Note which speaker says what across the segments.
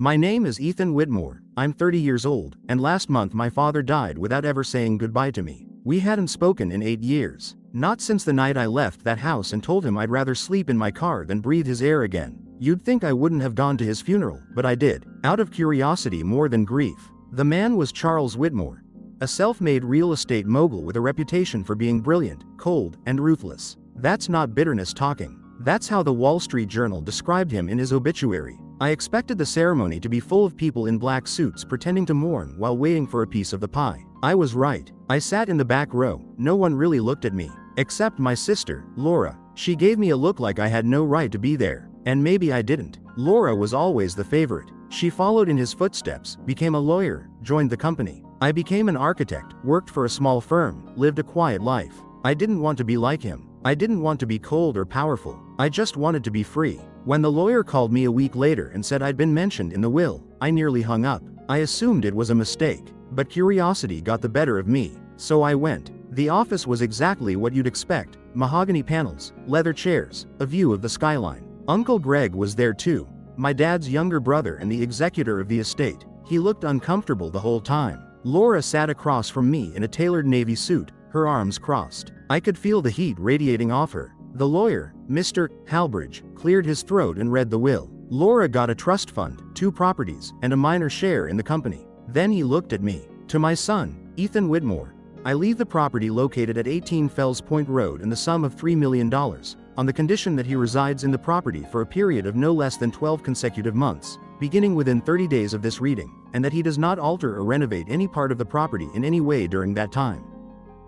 Speaker 1: My name is Ethan Whitmore, I'm 30 years old, and last month my father died without ever saying goodbye to me. We hadn't spoken in 8 years. Not since the night I left that house and told him I'd rather sleep in my car than breathe his air again. You'd think I wouldn't have gone to his funeral, but I did, out of curiosity more than grief. The man was Charles Whitmore, a self-made real estate mogul with a reputation for being brilliant, cold, and ruthless. That's not bitterness talking. That's how the Wall Street Journal described him in his obituary. I expected the ceremony to be full of people in black suits pretending to mourn while waiting for a piece of the pie. I was right. I sat in the back row. No one really looked at me, except my sister, Laura. She gave me a look like I had no right to be there, and maybe I didn't. Laura was always the favorite. She followed in his footsteps, became a lawyer, joined the company. I became an architect, worked for a small firm, lived a quiet life. I didn't want to be like him. I didn't want to be cold or powerful. I just wanted to be free. When the lawyer called me a week later and said I'd been mentioned in the will, I nearly hung up. I assumed it was a mistake, but curiosity got the better of me, so I went. The office was exactly what you'd expect: mahogany panels, leather chairs, a view of the skyline. Uncle Greg was there too, my dad's younger brother and the executor of the estate. He looked uncomfortable the whole time. Laura sat across from me in a tailored navy suit, her arms crossed. I could feel the heat radiating off her. The lawyer, Mr. Halbridge, cleared his throat and read the will. Laura got a trust fund, 2 properties, and a minor share in the company. Then he looked at me. To my son, Ethan Whitmore, I leave the property located at 18 Fells Point Road in the sum of $3 million, on the condition that he resides in the property for a period of no less than 12 consecutive months, beginning within 30 days of this reading, and that he does not alter or renovate any part of the property in any way during that time.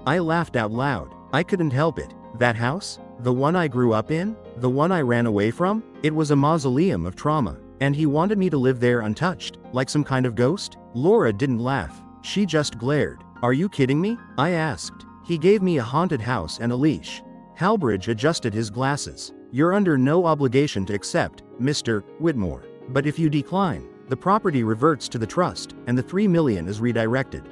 Speaker 1: I laughed out loud. I couldn't help it. That house? The one I grew up in? The one I ran away from? It was a mausoleum of trauma, and he wanted me to live there untouched, like some kind of ghost? Laura didn't laugh. She just glared. Are you kidding me? I asked. He gave me a haunted house and a leash. Halbridge adjusted his glasses. You're under no obligation to accept, Mr. Whitmore. But if you decline, the property reverts to the trust, and the $3 million is redirected.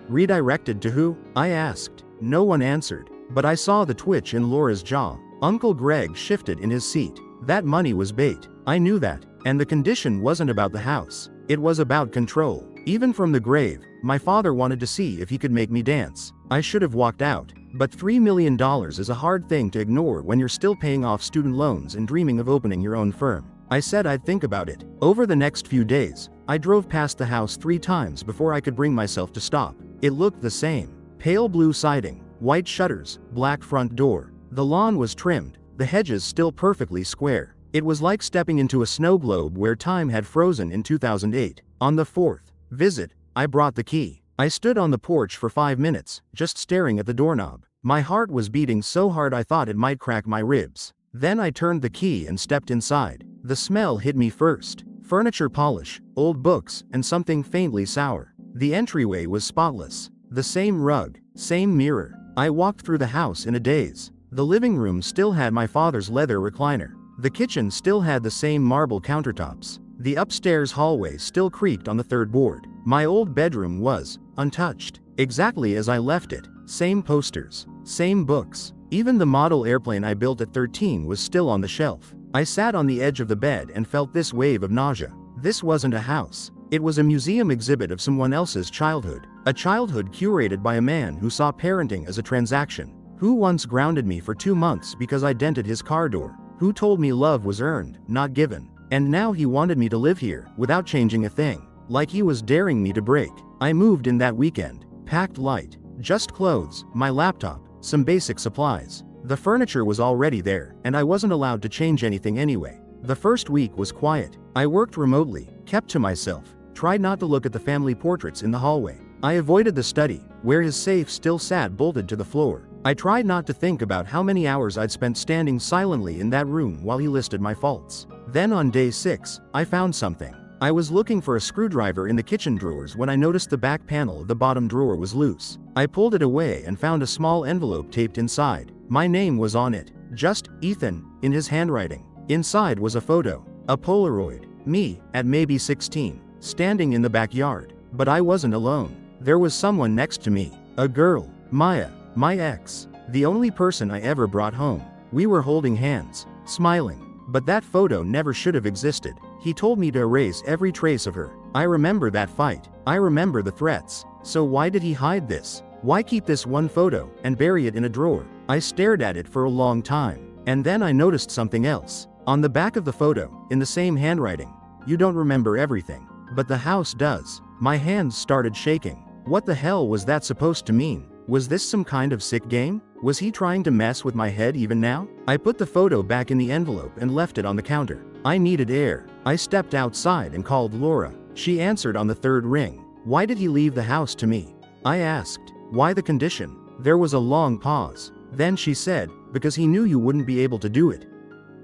Speaker 1: Redirected to who? I asked. No one answered, but I saw the twitch in Laura's jaw. Uncle Greg shifted in his seat. That money was bait. I knew that, and the condition wasn't about the house. It was about control. Even from the grave, my father wanted to see if he could make me dance. I should have walked out, but $3 million is a hard thing to ignore when you're still paying off student loans and dreaming of opening your own firm. I said I'd think about it. Over the next few days, I drove past the house 3 times before I could bring myself to stop. It looked the same. Pale blue siding, white shutters, black front door. The lawn was trimmed, the hedges still perfectly square. It was like stepping into a snow globe where time had frozen in 2008. On the 4th visit, I brought the key. I stood on the porch for 5 minutes, just staring at the doorknob. My heart was beating so hard I thought it might crack my ribs. Then I turned the key and stepped inside. The smell hit me first. Furniture polish, old books, and something faintly sour. The entryway was spotless. The same rug, same mirror. I walked through the house in a daze. The living room still had my father's leather recliner. The kitchen still had the same marble countertops. The upstairs hallway still creaked on the 3rd board. My old bedroom was untouched, exactly as I left it. Same posters, same books. Even the model airplane I built at 13 was still on the shelf. I sat on the edge of the bed and felt this wave of nausea. This wasn't a house. It was a museum exhibit of someone else's childhood. A childhood curated by a man who saw parenting as a transaction. Who once grounded me for 2 months because I dented his car door. Who told me love was earned, not given. And now he wanted me to live here, without changing a thing. Like he was daring me to break. I moved in that weekend. Packed light. Just clothes, my laptop, some basic supplies. The furniture was already there, and I wasn't allowed to change anything anyway. The first week was quiet. I worked remotely, kept to myself, tried not to look at the family portraits in the hallway. I avoided the study, where his safe still sat bolted to the floor. I tried not to think about how many hours I'd spent standing silently in that room while he listed my faults. Then on day 6, I found something. I was looking for a screwdriver in the kitchen drawers when I noticed the back panel of the bottom drawer was loose. I pulled it away and found a small envelope taped inside. My name was on it, just Ethan, in his handwriting. Inside was a photo, a Polaroid, me, at maybe 16, standing in the backyard. But I wasn't alone. There was someone next to me, a girl, Maya, my ex, the only person I ever brought home. We were holding hands, smiling. But that photo never should have existed. He told me to erase every trace of her. I remember that fight. I remember the threats. So why did he hide this? Why keep this one photo and bury it in a drawer? I stared at it for a long time. And then I noticed something else. On the back of the photo, in the same handwriting, "You don't remember everything, but the house does." My hands started shaking. What the hell was that supposed to mean? Was this some kind of sick game? Was he trying to mess with my head even now? I put the photo back in the envelope and left it on the counter. I needed air. I stepped outside and called Laura. She answered on the third ring. Why did he leave the house to me? I asked. Why the condition? There was a long pause. Then she said, because he knew you wouldn't be able to do it.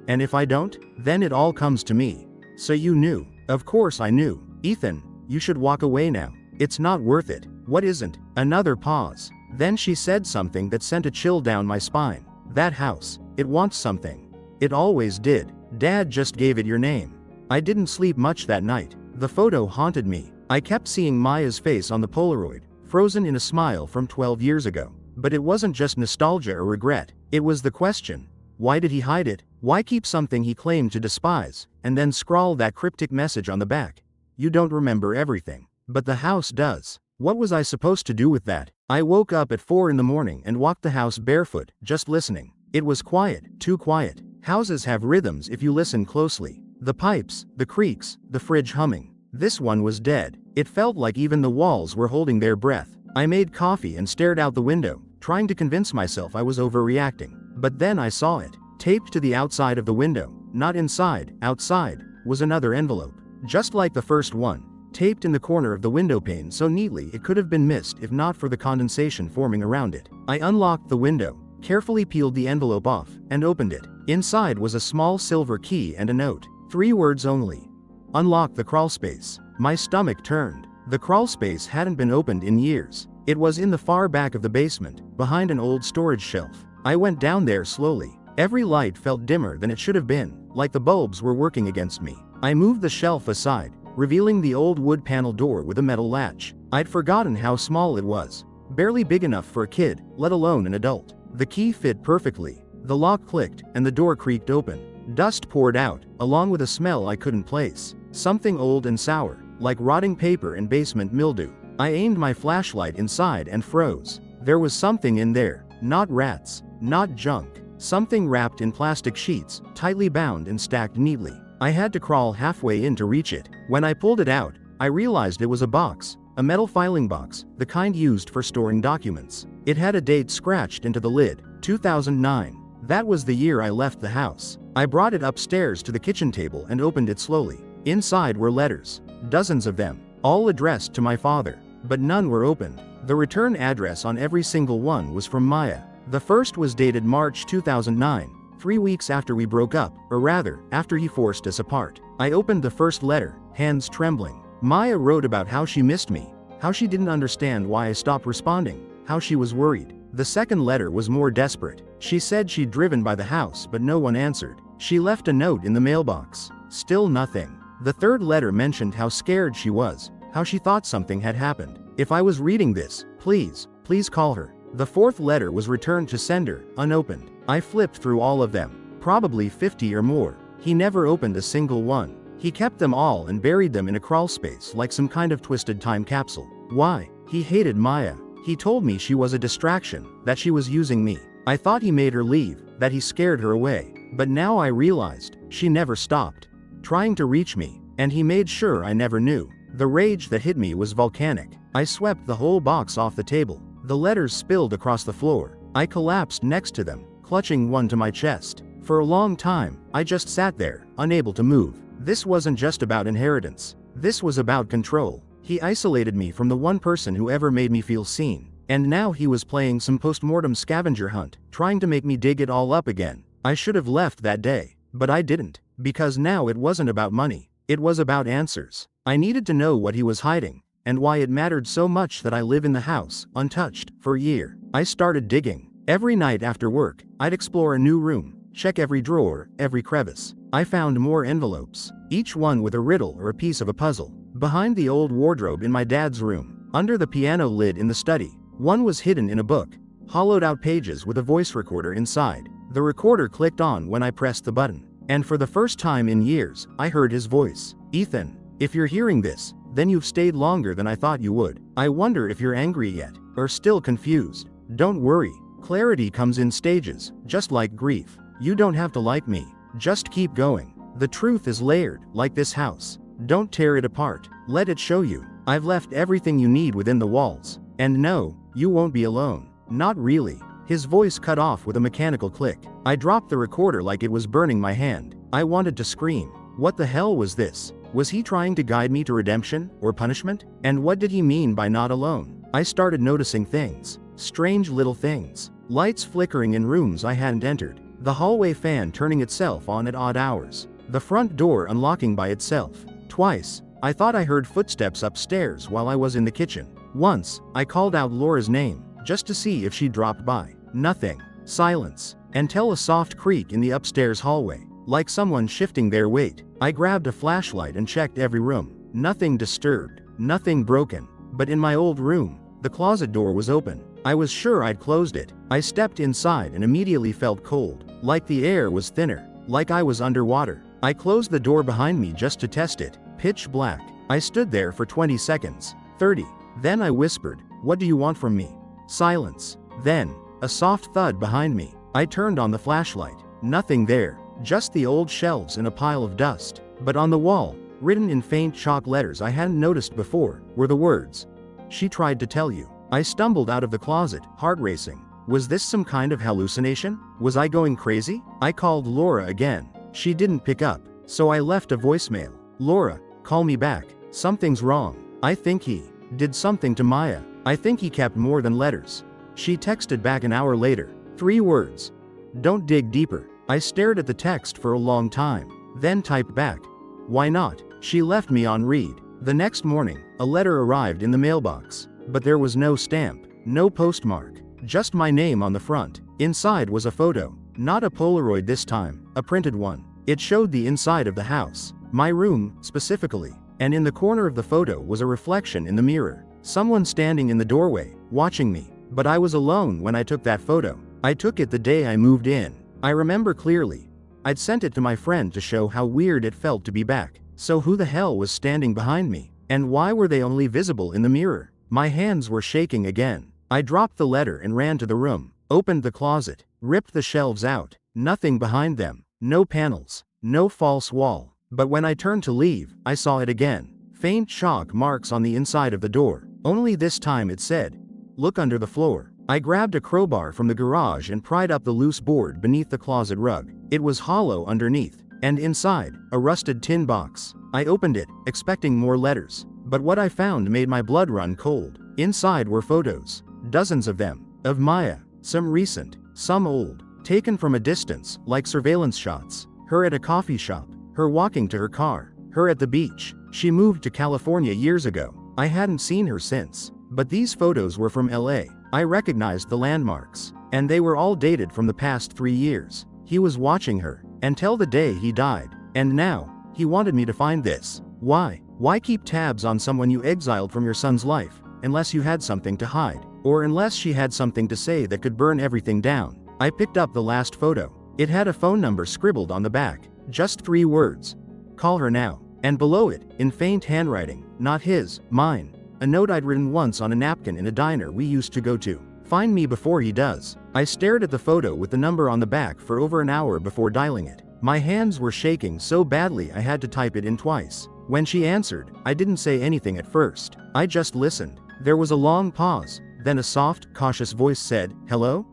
Speaker 1: And if I don't, then it all comes to me. So you knew. Of course I knew. Ethan, you should walk away now. It's not worth it. What isn't? Another pause. Then she said something that sent a chill down my spine. That house. It wants something. It always did. Dad just gave it your name. I didn't sleep much that night. The photo haunted me. I kept seeing Maya's face on the Polaroid, frozen in a smile from 12 years ago. But it wasn't just nostalgia or regret. It was the question. Why did he hide it? Why keep something he claimed to despise, and then scrawl that cryptic message on the back? You don't remember everything, but the house does. What was I supposed to do with that? I woke up at 4 in the morning and walked the house barefoot, just listening. It was quiet, too quiet. Houses have rhythms if you listen closely. The pipes, the creaks, the fridge humming. This one was dead. It felt like even the walls were holding their breath. I made coffee and stared out the window, trying to convince myself I was overreacting. But then I saw it. Taped to the outside of the window, not inside, outside, was another envelope. Just like the first one. Taped in the corner of the window pane so neatly it could have been missed if not for the condensation forming around it. I unlocked the window, carefully peeled the envelope off, and opened it. Inside was a small silver key and a note. 3 words only. Unlock the crawlspace. My stomach turned. The crawlspace hadn't been opened in years. It was in the far back of the basement, behind an old storage shelf. I went down there slowly. Every light felt dimmer than it should have been, like the bulbs were working against me. I moved the shelf aside, revealing the old wood panel door with a metal latch. I'd forgotten how small it was. Barely big enough for a kid, let alone an adult. The key fit perfectly. The lock clicked, and the door creaked open. Dust poured out, along with a smell I couldn't place. Something old and sour, like rotting paper and basement mildew. I aimed my flashlight inside and froze. There was something in there. Not rats, not junk. Something wrapped in plastic sheets, tightly bound and stacked neatly. I had to crawl halfway in to reach it. When I pulled it out, I realized it was a box. A metal filing box, the kind used for storing documents. It had a date scratched into the lid, 2009. That was the year I left the house. I brought it upstairs to the kitchen table and opened it slowly. Inside were letters. Dozens of them, all addressed to my father. But none were opened. The return address on every single one was from Maya. The first was dated March 2009, 3 weeks after we broke up, or rather, after he forced us apart. I opened the first letter, hands trembling. Maya wrote about how she missed me, how she didn't understand why I stopped responding, how she was worried. The second letter was more desperate. She said she'd driven by the house but no one answered. She left a note in the mailbox. Still nothing. The third letter mentioned how scared she was, how she thought something had happened. If I was reading this, please call her. The fourth letter was returned to sender, unopened. I flipped through all of them, probably 50 or more. He never opened a single one. He kept them all and buried them in a crawlspace like some kind of twisted time capsule. Why? He hated Maya. He told me she was a distraction, that she was using me. I thought he made her leave, that he scared her away. But now I realized, she never stopped trying to reach me, and he made sure I never knew. The rage that hit me was volcanic. I swept the whole box off the table. The letters spilled across the floor. I collapsed next to them, clutching one to my chest. For a long time, I just sat there, unable to move. This wasn't just about inheritance. This was about control. He isolated me from the one person who ever made me feel seen. And now he was playing some post-mortem scavenger hunt, trying to make me dig it all up again. I should have left that day. But I didn't. Because now it wasn't about money. It was about answers. I needed to know what he was hiding, and why it mattered so much that I live in the house, untouched, for a year. I started digging. Every night after work, I'd explore a new room, check every drawer, every crevice. I found more envelopes, each one with a riddle or a piece of a puzzle. Behind the old wardrobe in my dad's room, under the piano lid in the study, one was hidden in a book, hollowed out pages with a voice recorder inside. The recorder clicked on when I pressed the button. And for the first time in years, I heard his voice. Ethan, if you're hearing this, then you've stayed longer than I thought you would. I wonder if you're angry yet, or still confused. Don't worry, clarity comes in stages, just like grief. You don't have to like me, just keep going. The truth is layered, like this house. Don't tear it apart, let it show you. I've left everything you need within the walls. And no, you won't be alone. Not really. His voice cut off with a mechanical click. I dropped the recorder like it was burning my hand. I wanted to scream. What the hell was this? Was he trying to guide me to redemption, or punishment? And what did he mean by not alone? I started noticing things. Strange little things. Lights flickering in rooms I hadn't entered. The hallway fan turning itself on at odd hours. The front door unlocking by itself. Twice, I thought I heard footsteps upstairs while I was in the kitchen. Once, I called out Laura's name, just to see if she dropped by. Nothing. Silence. Until a soft creak in the upstairs hallway, like someone shifting their weight. I grabbed a flashlight and checked every room. Nothing disturbed. Nothing broken. But in my old room, the closet door was open. I was sure I'd closed it. I stepped inside and immediately felt cold. Like the air was thinner. Like I was underwater. I closed the door behind me just to test it. Pitch black. I stood there for 20 seconds. 30. Then I whispered, "What do you want from me?" Silence. Then, a soft thud behind me. I turned on the flashlight. Nothing there. Just the old shelves and a pile of dust. But on the wall, written in faint chalk letters I hadn't noticed before, were the words, "She tried to tell you." I stumbled out of the closet, heart racing. Was this some kind of hallucination? Was I going crazy? I called Laura again. She didn't pick up, so I left a voicemail. "Laura, call me back. Something's wrong. I think he did something to Maya. I think he kept more than letters." She texted back an hour later. 3 words. "Don't dig deeper." I stared at the text for a long time, then typed back, "Why not?" She left me on read. The next morning, a letter arrived in the mailbox. But there was no stamp, no postmark, just my name on the front. Inside was a photo, not a Polaroid this time, a printed one. It showed the inside of the house, my room, specifically, and in the corner of the photo was a reflection in the mirror. Someone standing in the doorway, watching me. But I was alone when I took that photo. I took it the day I moved in. I remember clearly. I'd sent it to my friend to show how weird it felt to be back. So who the hell was standing behind me? And why were they only visible in the mirror? My hands were shaking again. I dropped the letter and ran to the room, opened the closet, ripped the shelves out. Nothing behind them. No panels. No false wall. But when I turned to leave, I saw it again. Faint chalk marks on the inside of the door. Only this time it said, "Look under the floor." I grabbed a crowbar from the garage and pried up the loose board beneath the closet rug. It was hollow underneath, and inside, a rusted tin box. I opened it, expecting more letters. But what I found made my blood run cold. Inside were photos, dozens of them, of Maya, some recent, some old, taken from a distance, like surveillance shots. Her at a coffee shop, her walking to her car, her at the beach. She moved to California years ago. I hadn't seen her since. But these photos were from LA. I recognized the landmarks. And they were all dated from the past 3 years. He was watching her, until the day he died. And now, he wanted me to find this. Why? Why keep tabs on someone you exiled from your son's life, unless you had something to hide? Or unless she had something to say that could burn everything down? I picked up the last photo. It had a phone number scribbled on the back. Just 3 words. "Call her now." And below it, in faint handwriting, not his, mine. A note I'd written once on a napkin in a diner we used to go to. "Find me before he does." I stared at the photo with the number on the back for over an hour before dialing it. My hands were shaking so badly I had to type it in twice. When she answered, I didn't say anything at first. I just listened. There was a long pause, then a soft, cautious voice said, "Hello?"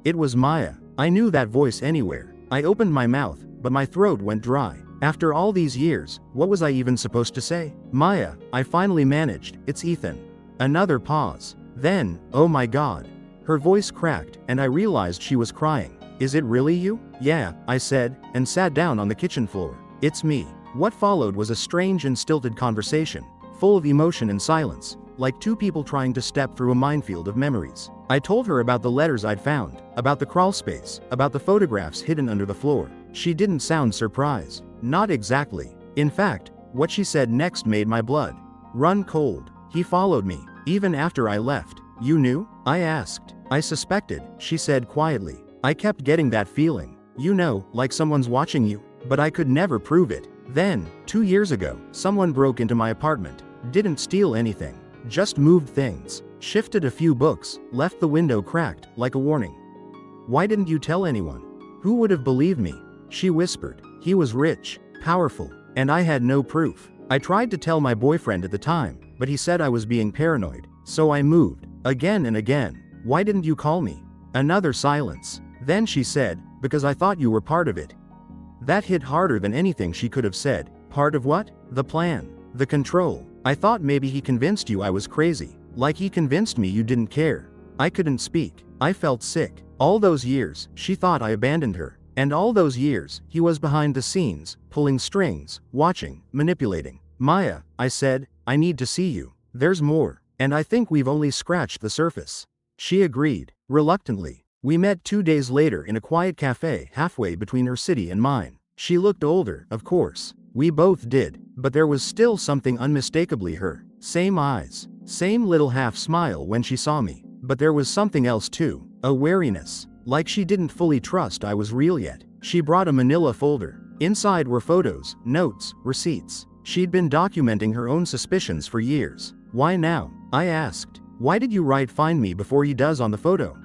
Speaker 1: It was Maya. I knew that voice anywhere. I opened my mouth, but my throat went dry. After all these years, what was I even supposed to say? "Maya," I finally managed, "it's Ethan." Another pause. Then, oh my God. Her voice cracked, and I realized she was crying. "Is it really you?" "Yeah," I said, and sat down on the kitchen floor. "It's me." What followed was a strange and stilted conversation, full of emotion and silence, like 2 people trying to step through a minefield of memories. I told her about the letters I'd found, about the crawl space, about the photographs hidden under the floor. She didn't sound surprised. Not exactly. In fact, what she said next made my blood run cold. "He followed me, even after I left." "You knew?" I asked. "I suspected," she said quietly. "I kept getting that feeling. You know, like someone's watching you." but I could never prove it. Then, 2 years ago, someone broke into my apartment. Didn't steal anything. Just moved things. Shifted a few books, left the window cracked, like a warning. Why didn't you tell anyone? Who would have believed me? She whispered. He was rich, powerful, and I had no proof. I tried to tell my boyfriend at the time, but he said I was being paranoid. So I moved. Again and again. Why didn't you call me? Another silence. Then she said, because I thought you were part of it. That hit harder than anything she could have said. Part of what? The plan. The control. I thought maybe he convinced you I was crazy. Like he convinced me you didn't care. I couldn't speak. I felt sick. All those years, she thought I abandoned her. And all those years, he was behind the scenes, pulling strings, watching, manipulating. Maya, I said, I need to see you. There's more. And I think we've only scratched the surface. She agreed, reluctantly. We met 2 days later in a quiet cafe halfway between her city and mine. She looked older, of course. We both did. But there was still something unmistakably her. Same eyes. Same little half smile when she saw me. But there was something else too. A wariness. Like she didn't fully trust I was real yet. She brought a manila folder. Inside were photos, notes, receipts. She'd been documenting her own suspicions for years. Why now? I asked. Why did you write find me before he does on the photo?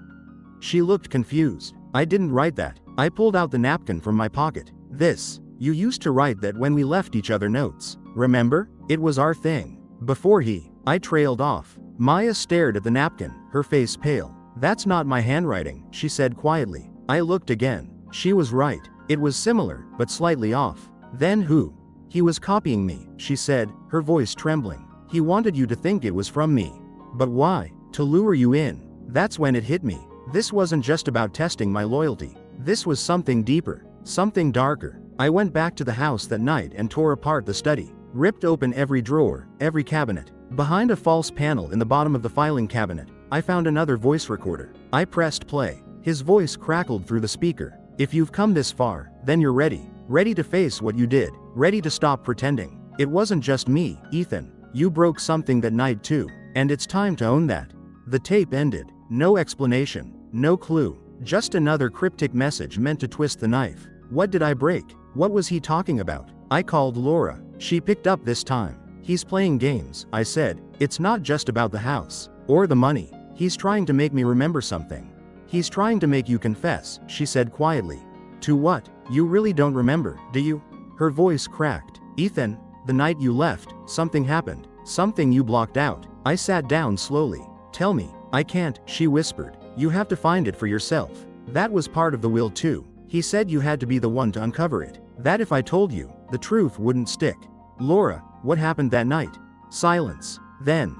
Speaker 1: She looked confused. I didn't write that. I pulled out the napkin from my pocket. This. You used to write that when we left each other notes. Remember? It was our thing. Before he. I trailed off. Maya stared at the napkin, her face pale. That's not my handwriting, she said quietly. I looked again. She was right. It was similar, but slightly off. Then who? He was copying me, she said, her voice trembling. He wanted you to think it was from me. But why? To lure you in. That's when it hit me. This wasn't just about testing my loyalty. This was something deeper. Something darker. I went back to the house that night and tore apart the study. Ripped open every drawer, every cabinet. Behind a false panel in the bottom of the filing cabinet, I found another voice recorder. I pressed play. His voice crackled through the speaker. If you've come this far, then you're ready. Ready to face what you did. Ready to stop pretending. It wasn't just me, Ethan. You broke something that night too. And it's time to own that. The tape ended. No explanation. No clue. Just another cryptic message meant to twist the knife. What did I break? What was he talking about? I called Laura. She picked up this time. He's playing games, I said. It's not just about the house. Or the money. He's trying to make me remember something. He's trying to make you confess, she said quietly. To what? You really don't remember, do you? Her voice cracked. Ethan, the night you left, something happened. Something you blocked out. I sat down slowly. Tell me. I can't, she whispered. You have to find it for yourself. That was part of the will too. He said you had to be the one to uncover it. That if I told you, the truth wouldn't stick. Laura, what happened that night? Silence. Then.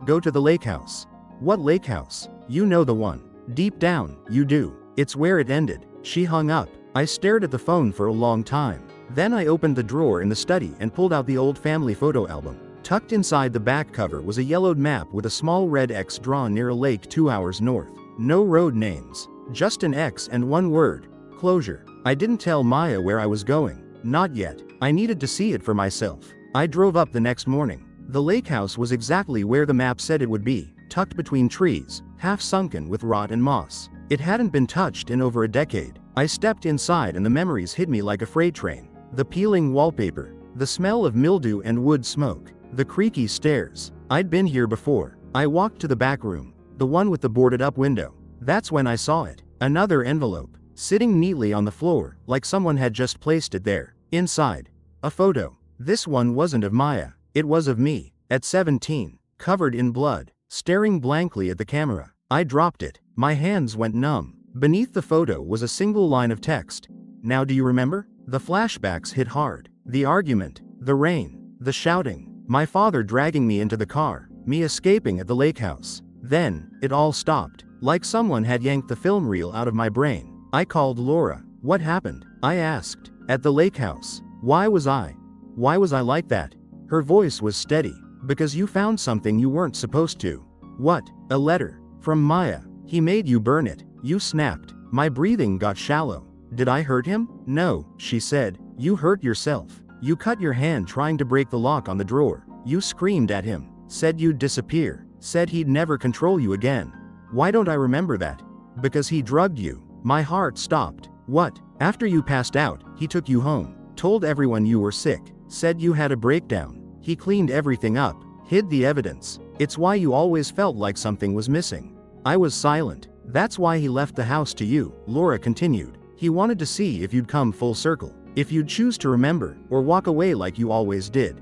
Speaker 1: Go to the lake house. What lake house? You know the one. Deep down, you do. It's where it ended. She hung up. I stared at the phone for a long time. Then I opened the drawer in the study and pulled out the old family photo album. Tucked inside the back cover was a yellowed map with a small red X drawn near a lake 2 hours north. No road names. Just an X and one word. Closure. I didn't tell Maya where I was going. Not yet. I needed to see it for myself. I drove up the next morning. The lake house was exactly where the map said it would be, tucked between trees, half sunken with rot and moss. It hadn't been touched in over a decade. I stepped inside and the memories hit me like a freight train. The peeling wallpaper. The smell of mildew and wood smoke. The creaky stairs. I'd been here before. I walked to the back room. The one with the boarded up window. That's when I saw it. Another envelope. Sitting neatly on the floor, like someone had just placed it there. Inside. A photo. This one wasn't of Maya. It was of me. At 17. Covered in blood. Staring blankly at the camera. I dropped it. My hands went numb. Beneath the photo was a single line of text. Now do you remember? The flashbacks hit hard. The argument. The rain. The shouting. My father dragging me into the car. Me escaping at the lake house. Then, it all stopped. Like someone had yanked the film reel out of my brain. I called Laura. What happened? I asked. At the lake house. Why was I like that? Her voice was steady. Because you found something you weren't supposed to. What? A letter. From Maya. He made you burn it. You snapped. My breathing got shallow. Did I hurt him? No, she said. You hurt yourself. You cut your hand trying to break the lock on the drawer. You screamed at him. Said you'd disappear. Said he'd never control you again. Why don't I remember that? Because he drugged you. My heart stopped. What? After you passed out, he took you home. Told everyone you were sick. Said you had a breakdown. He cleaned everything up. Hid the evidence. It's why you always felt like something was missing. I was silent. That's why he left the house to you, Laura continued. He wanted to see if you'd come full circle. If you'd choose to remember, or walk away like you always did.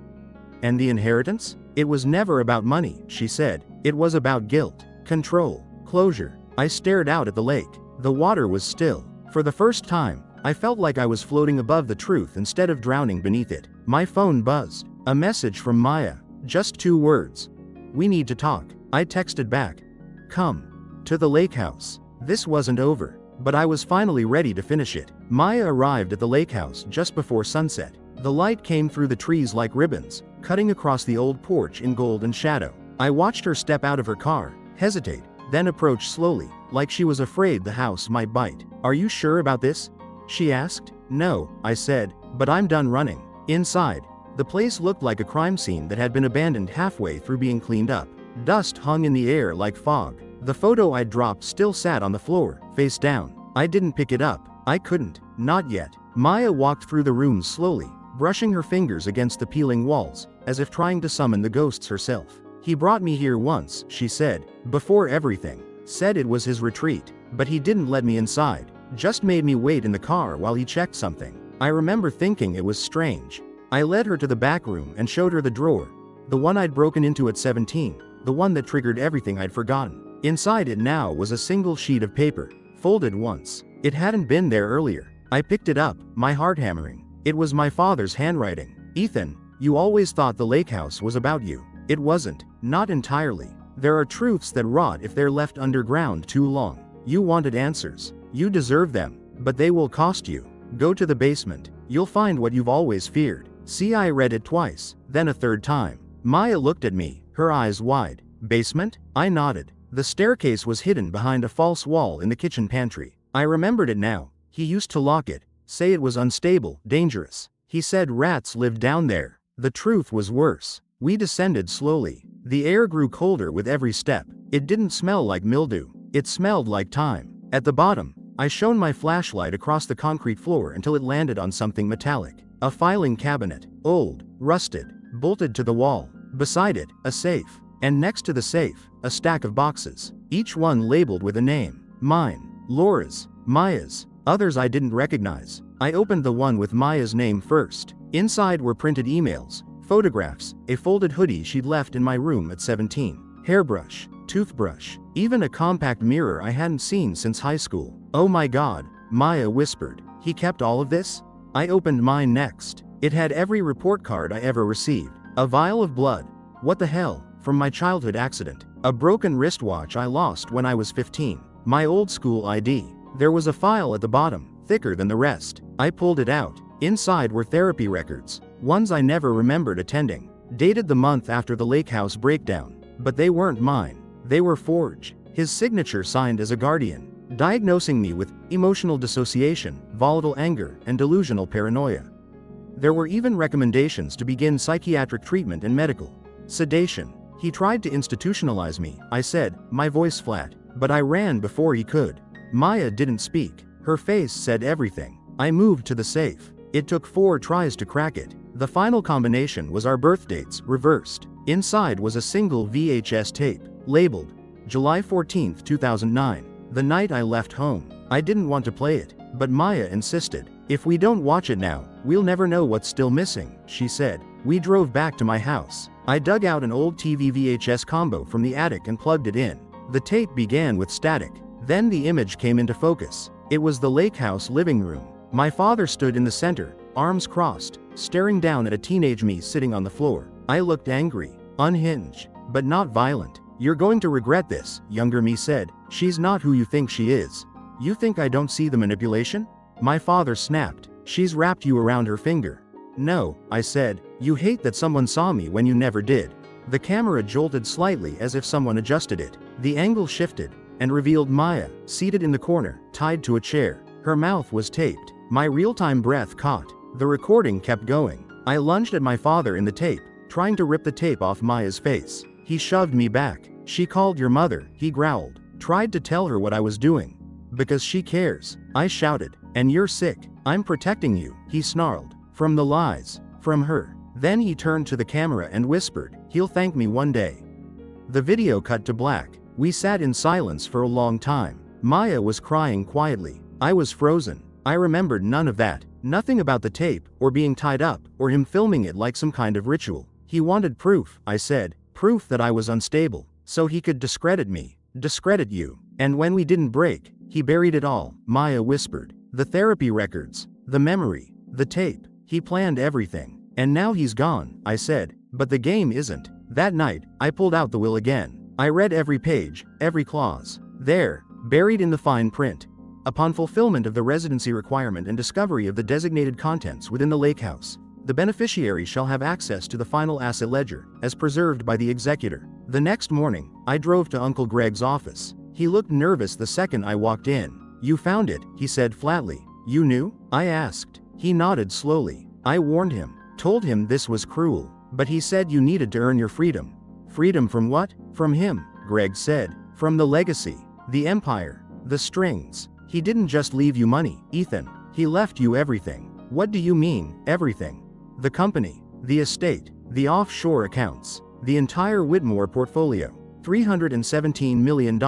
Speaker 1: And the inheritance? It was never about money, she said. It was about guilt, control, closure. I stared out at the lake. The water was still. For the first time, I felt like I was floating above the truth instead of drowning beneath it. My phone buzzed. A message from Maya. Just 2 words. We need to talk. I texted back. Come. To the lake house. This wasn't over. But I was finally ready to finish it. Maya arrived at the lake house just before sunset. The light came through the trees like ribbons, cutting across the old porch in golden shadow. I watched her step out of her car, hesitate, then approach slowly, like she was afraid the house might bite. Are you sure about this? She asked. No, I said, but I'm done running. Inside, the place looked like a crime scene that had been abandoned halfway through being cleaned up. Dust hung in the air like fog. The photo I'd dropped still sat on the floor, face down. I didn't pick it up. I couldn't. Not yet. Maya walked through the room slowly, brushing her fingers against the peeling walls, as if trying to summon the ghosts herself. He brought me here once, she said, before everything. Said it was his retreat. But he didn't let me inside. Just made me wait in the car while he checked something. I remember thinking it was strange. I led her to the back room and showed her the drawer. The one I'd broken into at 17. The one that triggered everything I'd forgotten. Inside it now was a single sheet of paper, folded once. It hadn't been there earlier. I picked it up, my heart hammering. It was my father's handwriting. Ethan, you always thought the lake house was about you. It wasn't. Not entirely. There are truths that rot if they're left underground too long. You wanted answers. You deserve them. But they will cost you. Go to the basement. You'll find what you've always feared. See, I read it twice, then a third time. Maya looked at me, her eyes wide. Basement? I nodded. The staircase was hidden behind a false wall in the kitchen pantry. I remembered it now. He used to lock it, say it was unstable, dangerous. He said rats lived down there. The truth was worse. We descended slowly. The air grew colder with every step. It didn't smell like mildew. It smelled like time. At the bottom, I shone my flashlight across the concrete floor until it landed on something metallic. A filing cabinet. Old, rusted, bolted to the wall. Beside it, a safe. And next to the safe, a stack of boxes. Each one labeled with a name. Mine. Laura's. Maya's. Others I didn't recognize. I opened the one with Maya's name first. Inside were printed emails, photographs, a folded hoodie she'd left in my room at 17. Hairbrush, toothbrush, even a compact mirror I hadn't seen since high school. Oh my God, Maya whispered. He kept all of this? I opened mine next. It had every report card I ever received. A vial of blood. What the hell? From my childhood accident. A broken wristwatch I lost when I was 15. My old school ID. There was a file at the bottom, thicker than the rest. I pulled it out. Inside were therapy records. Ones I never remembered attending. Dated the month after the lake house breakdown. But they weren't mine. They were forged. His signature signed as a guardian. Diagnosing me with emotional dissociation, volatile anger, and delusional paranoia. There were even recommendations to begin psychiatric treatment and medical sedation. He tried to institutionalize me, I said, my voice flat, but I ran before he could. Maya didn't speak. Her face said everything. I moved to the safe. It took 4 tries to crack it. The final combination was our birth dates, reversed. Inside was a single VHS tape, labeled July 14, 2009, the night I left home. I didn't want to play it, but Maya insisted. If we don't watch it now, we'll never know what's still missing, she said. We drove back to my house. I dug out an old TV VHS combo from the attic and plugged it in. The tape began with static. Then the image came into focus. It was the lake house living room. My father stood in the center, arms crossed, staring down at a teenage me sitting on the floor. I looked angry, unhinged, but not violent. You're going to regret this, younger me said. She's not who you think she is. You think I don't see the manipulation? My father snapped. She's wrapped you around her finger. No, I said. You hate that someone saw me when you never did. The camera jolted slightly as if someone adjusted it. The angle shifted and revealed Maya, seated in the corner, tied to a chair. Her mouth was taped. My real-time breath caught. The recording kept going. I lunged at my father in the tape, trying to rip the tape off Maya's face. He shoved me back. She called your mother, he growled. Tried to tell her what I was doing. Because she cares. I shouted. And you're sick. I'm protecting you, he snarled. From the lies. From her. Then he turned to the camera and whispered, "He'll thank me one day." The video cut to black. We sat in silence for a long time. Maya was crying quietly. I was frozen. I remembered none of that. Nothing about the tape, or being tied up, or him filming it like some kind of ritual. He wanted proof, I said. Proof that I was unstable. So he could discredit me. Discredit you. And when we didn't break, he buried it all, Maya whispered. The therapy records. The memory. The tape. He planned everything. And now he's gone, I said. But the game isn't. That night, I pulled out the will again. I read every page, every clause. There, buried in the fine print. Upon fulfillment of the residency requirement and discovery of the designated contents within the lake house, the beneficiary shall have access to the final asset ledger, as preserved by the executor. The next morning, I drove to Uncle Greg's office. He looked nervous the second I walked in. "You found it," he said flatly. "You knew?" I asked. He nodded slowly. I warned him, told him this was cruel, but he said you needed to earn your freedom. Freedom from what? From him, Greg said. From the legacy, the empire, the strings. He didn't just leave you money, Ethan. He left you everything. What do you mean, everything? The company, the estate, the offshore accounts, the entire Whitmore portfolio. $317 million.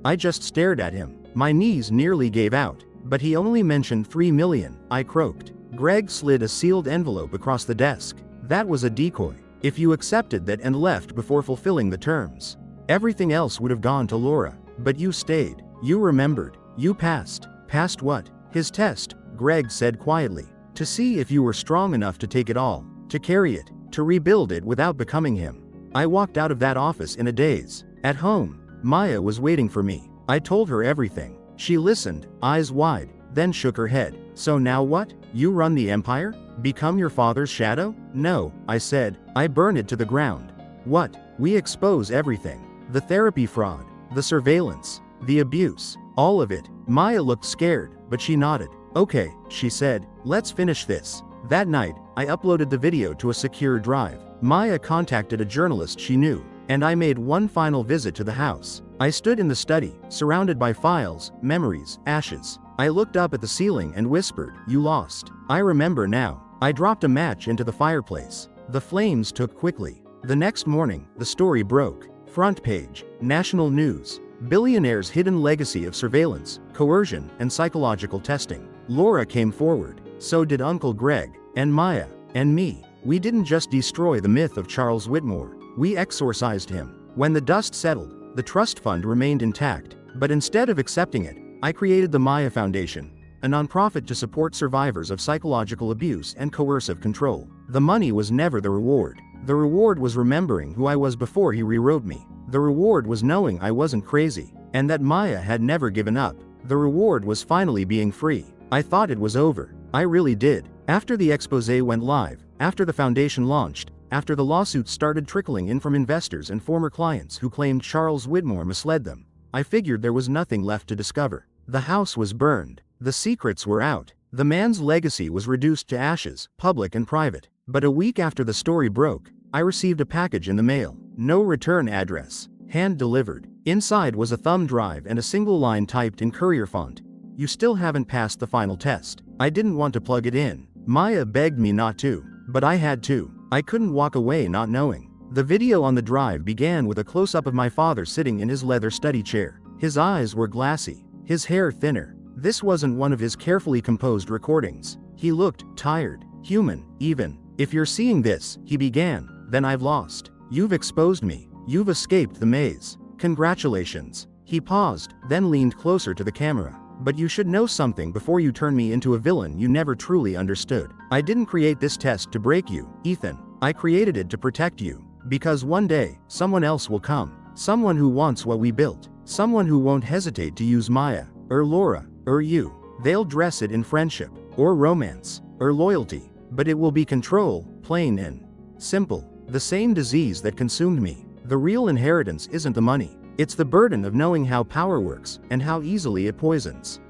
Speaker 1: I just stared at him. My knees nearly gave out, but he only mentioned $3 million, I croaked. Greg slid a sealed envelope across the desk. That was a decoy. If you accepted that and left before fulfilling the terms, everything else would have gone to Laura. But you stayed. You remembered. You passed. Passed what? His test, Greg said quietly. To see if you were strong enough to take it all, to carry it, to rebuild it without becoming him. I walked out of that office in a daze. At home, Maya was waiting for me. I told her everything. She listened, eyes wide, then shook her head. So now what? You run the empire? Become your father's shadow? No, I said. I burn it to the ground. What? We expose everything. The therapy fraud, the surveillance, the abuse, all of it. Maya looked scared, but she nodded. Okay, she said, let's finish this. That night, I uploaded the video to a secure drive. Maya contacted a journalist she knew, and I made one final visit to the house. I stood in the study, surrounded by files, memories, ashes. I looked up at the ceiling and whispered, "You lost." I remember now. I dropped a match into the fireplace. The flames took quickly. The next morning, the story broke. Front page, national news. Billionaire's hidden legacy of surveillance, coercion, and psychological testing. Laura came forward. So did Uncle Greg, and Maya, and me. We didn't just destroy the myth of Charles Whitmore. We exorcised him. When the dust settled, the trust fund remained intact. But instead of accepting it, I created the Maya Foundation, a nonprofit to support survivors of psychological abuse and coercive control. The money was never the reward. The reward was remembering who I was before he rewrote me. The reward was knowing I wasn't crazy, and that Maya had never given up. The reward was finally being free. I thought it was over. I really did. After the exposé went live, after the foundation launched, after the lawsuits started trickling in from investors and former clients who claimed Charles Whitmore misled them, I figured there was nothing left to discover. The house was burned. The secrets were out. The man's legacy was reduced to ashes, public and private. But a week after the story broke, I received a package in the mail. No return address. Hand-delivered. Inside was a thumb drive and a single line typed in courier font. You still haven't passed the final test. I didn't want to plug it in. Maya begged me not to, but I had to. I couldn't walk away not knowing. The video on the drive began with a close-up of my father sitting in his leather study chair. His eyes were glassy, his hair thinner. This wasn't one of his carefully composed recordings. He looked tired, human, even. If you're seeing this, he began, then I've lost. You've exposed me. You've escaped the maze. Congratulations. He paused, then leaned closer to the camera. But you should know something before you turn me into a villain you never truly understood. I didn't create this test to break you, Ethan. I created it to protect you. Because one day, someone else will come. Someone who wants what we built. Someone who won't hesitate to use Maya, or Laura, or you. They'll dress it in friendship, or romance, or loyalty. But it will be control, plain and simple. The same disease that consumed me. The real inheritance isn't the money. It's the burden of knowing how power works, and how easily it poisons.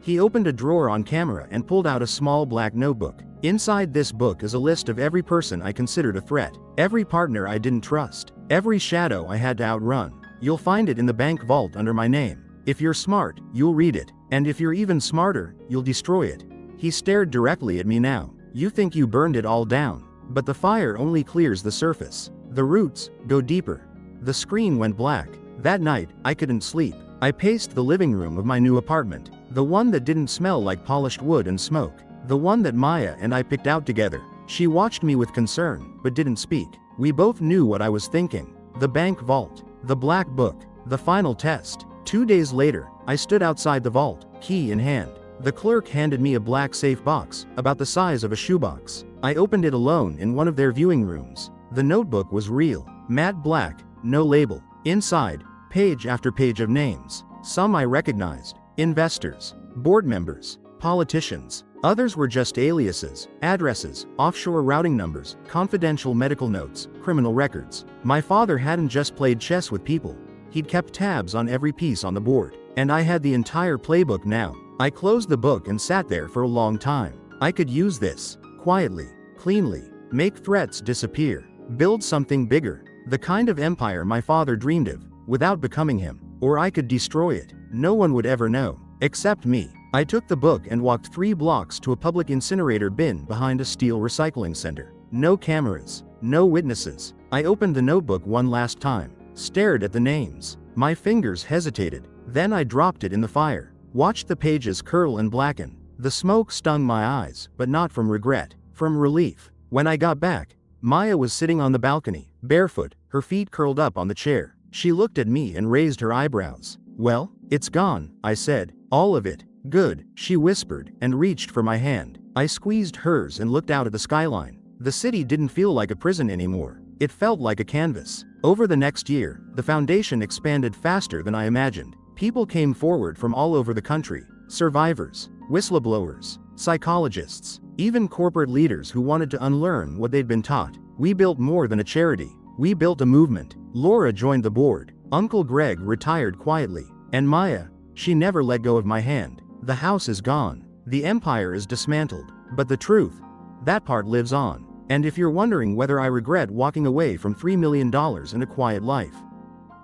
Speaker 1: He opened a drawer on camera and pulled out a small black notebook. Inside this book is a list of every person I considered a threat, every partner I didn't trust, every shadow I had to outrun. You'll find it in the bank vault under my name. If you're smart, you'll read it, and if you're even smarter, you'll destroy it. He stared directly at me now. You think you burned it all down, but the fire only clears the surface. The roots go deeper. The screen went black. That night, I couldn't sleep. I paced the living room of my new apartment, the one that didn't smell like polished wood and smoke, the one that Maya and I picked out together. She watched me with concern, but didn't speak. We both knew what I was thinking. The bank vault, the black book, the final test. 2 days later, I stood outside the vault, key in hand. The clerk handed me a black safe box, about the size of a shoebox. I opened it alone in one of their viewing rooms. The notebook was real, matte black, no label. Inside, page after page of names. Some I recognized. Investors, board members, politicians. Others were just aliases, addresses, offshore routing numbers, confidential medical notes, criminal records. My father hadn't just played chess with people. He'd kept tabs on every piece on the board. And I had the entire playbook now. I closed the book and sat there for a long time. I could use this, quietly, cleanly, make threats disappear, build something bigger, the kind of empire my father dreamed of, without becoming him. Or I could destroy it. No one would ever know, except me. I took the book and walked 3 blocks to a public incinerator bin behind a steel recycling center. No cameras, no witnesses. I opened the notebook one last time, stared at the names. My fingers hesitated. Then I dropped it in the fire, watched the pages curl and blacken. The smoke stung my eyes, but not from regret, from relief. When I got back, Maya was sitting on the balcony, barefoot, her feet curled up on the chair. She looked at me and raised her eyebrows. "Well, it's gone," I said. "All of it." "Good," she whispered, and reached for my hand. I squeezed hers and looked out at the skyline. The city didn't feel like a prison anymore. It felt like a canvas. Over the next year, the foundation expanded faster than I imagined. People came forward from all over the country. Survivors, whistleblowers, psychologists, even corporate leaders who wanted to unlearn what they'd been taught. We built more than a charity. We built a movement. Laura joined the board. Uncle Greg retired quietly. And Maya, she never let go of my hand. The house is gone. The empire is dismantled. But the truth, that part lives on. And if you're wondering whether I regret walking away from $3 million in a quiet life,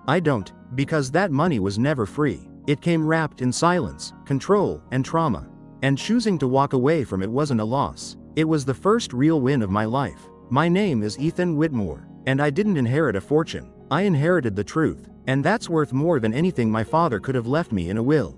Speaker 1: I don't, because that money was never free. It came wrapped in silence, control, and trauma. And choosing to walk away from it wasn't a loss. It was the first real win of my life. My name is Ethan Whitmore. And I didn't inherit a fortune. I inherited the truth. And that's worth more than anything my father could have left me in a will.